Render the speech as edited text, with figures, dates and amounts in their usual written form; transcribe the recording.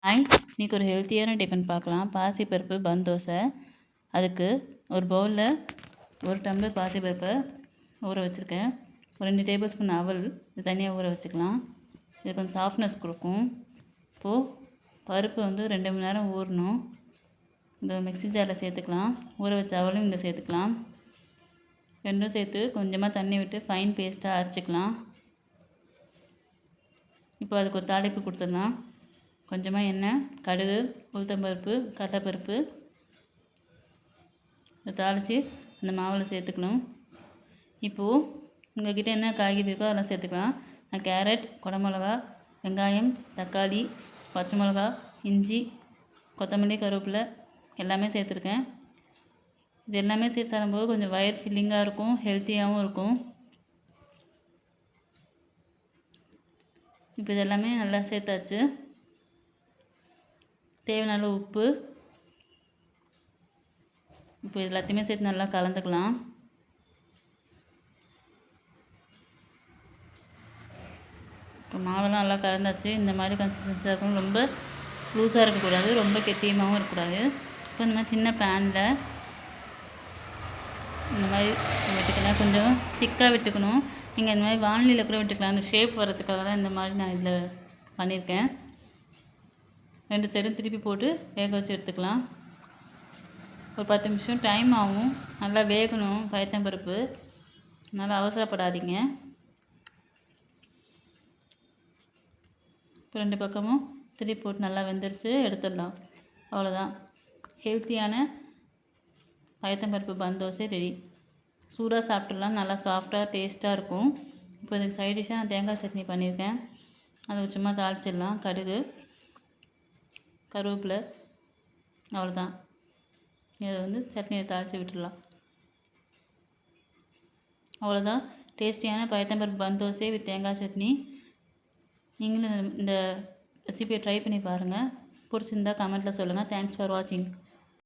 இன்றைக்கி ஒரு ஹெல்த்தியான டிஃபன் பார்க்கலாம். பாசிப்பருப்பு பன் தோசை. அதுக்கு ஒரு பவுலில் 1 டம்ளர் பாசிப்பருப்பை ஊற வச்சுருக்கேன். ஒரு 2 டேபிள் ஸ்பூன் அவல் இது தனியாக ஊற வச்சுக்கலாம். இது கொஞ்சம் சாஃப்ட்னஸ் கொடுக்கும். இப்போது பருப்பு 2 மணி நேரம் ஊறணும். இந்த மிக்ஸி ஜாரில் சேர்த்துக்கலாம். ஊற வச்ச அவலும் இங்கே சேர்த்துக்கலாம். ரெண்டும் சேர்த்து கொஞ்சமாக தண்ணி விட்டு ஃபைன் பேஸ்ட்டாக அரைச்சிக்கலாம். இப்போ அதுக்கு ஒரு தாளிப்பு கொடுத்துடலாம். கொஞ்சமாக எண்ணெய், கடுகு, உளுத்தம்பருப்பு, கடலைப்பருப்பு இதை தாளித்து அந்த மாவில் சேர்த்துக்கணும். இப்போது உங்கள்கிட்ட என்ன காய்கறி இருக்கோ அதெல்லாம் சேர்த்துக்கலாம். நான் கேரட், குடமிளகா, வெங்காயம், தக்காளி, பச்சை மிளகா, இஞ்சி, கொத்தமல்லி, கருவேப்பிலை எல்லாமே சேர்த்துருக்கேன். இது எல்லாமே சேர்த்து சாப்பிடும்போது கொஞ்சம் வயிறு ஃபில்லிங்காக இருக்கும், ஹெல்த்தியாகவும் இருக்கும். இப்போ இது எல்லாமே நல்லா சேர்த்தாச்சு. தேவையான அளவு உப்பு. இப்போ இது எல்லாத்தையுமே சேர்த்து நல்லா கலந்துக்கலாம். இப்போ மாவெல்லாம் நல்லா கலந்தாச்சு. இந்த மாதிரி கன்சிஸ்டன்சியாக இருக்கணும். ரொம்ப லூஸாக இருக்கக்கூடாது, ரொம்ப கெட்டியமாகவும் இருக்கக்கூடாது. இப்போ இந்த மாதிரி சின்ன பேனில் இந்த மாதிரி விட்டுக்கலாம். கொஞ்சம் திக்காக விட்டுக்கணும். நீங்கள் இந்த மாதிரி வானிலையில் கூட விட்டுக்கலாம். அந்த ஷேப் வரதுக்காக தான் இந்த மாதிரி நான் இதில் பண்ணியிருக்கேன். 2 சைடும் திருப்பி போட்டு வேக வச்சு எடுத்துக்கலாம். ஒரு 10 நிமிஷம் டைம் ஆகும். நல்லா வேகணும் பயத்தம்பருப்பு. நல்லா அவசரப்படாதீங்க. இப்போ 2 பக்கமும் திருப்பி போட்டு நல்லா வெந்துருச்சு, எடுத்துடலாம். அவ்வளோதான், ஹெல்த்தியான பயத்தம்பருப்பு பன் தோசை ரெடி. சூடாக சாப்பிட்றலாம். நல்லா சாஃப்டாக டேஸ்ட்டாக இருக்கும். இப்போ இதுக்கு சைட் டிஷ்ஷாக நான் தேங்காய் சட்னி பண்ணியிருக்கேன். அதுக்கு சும்மா தாளிச்சிடலாம். கடுகு, கருவேப்பிலை, அவ்வளோதான். இதை சட்னியை தாளித்து விட்டுடலாம். அவ்வளோதான், டேஸ்டியான பயத்தம்பருப்பு பன் தோசை வித் தேங்காய் சட்னி. நீங்களும் இந்த ரெசிபியை ட்ரை பண்ணி பாருங்கள். பிடிச்சிருந்தா கமெண்ட்டில் சொல்லுங்கள். தேங்க்ஸ் ஃபார் வாட்சிங்.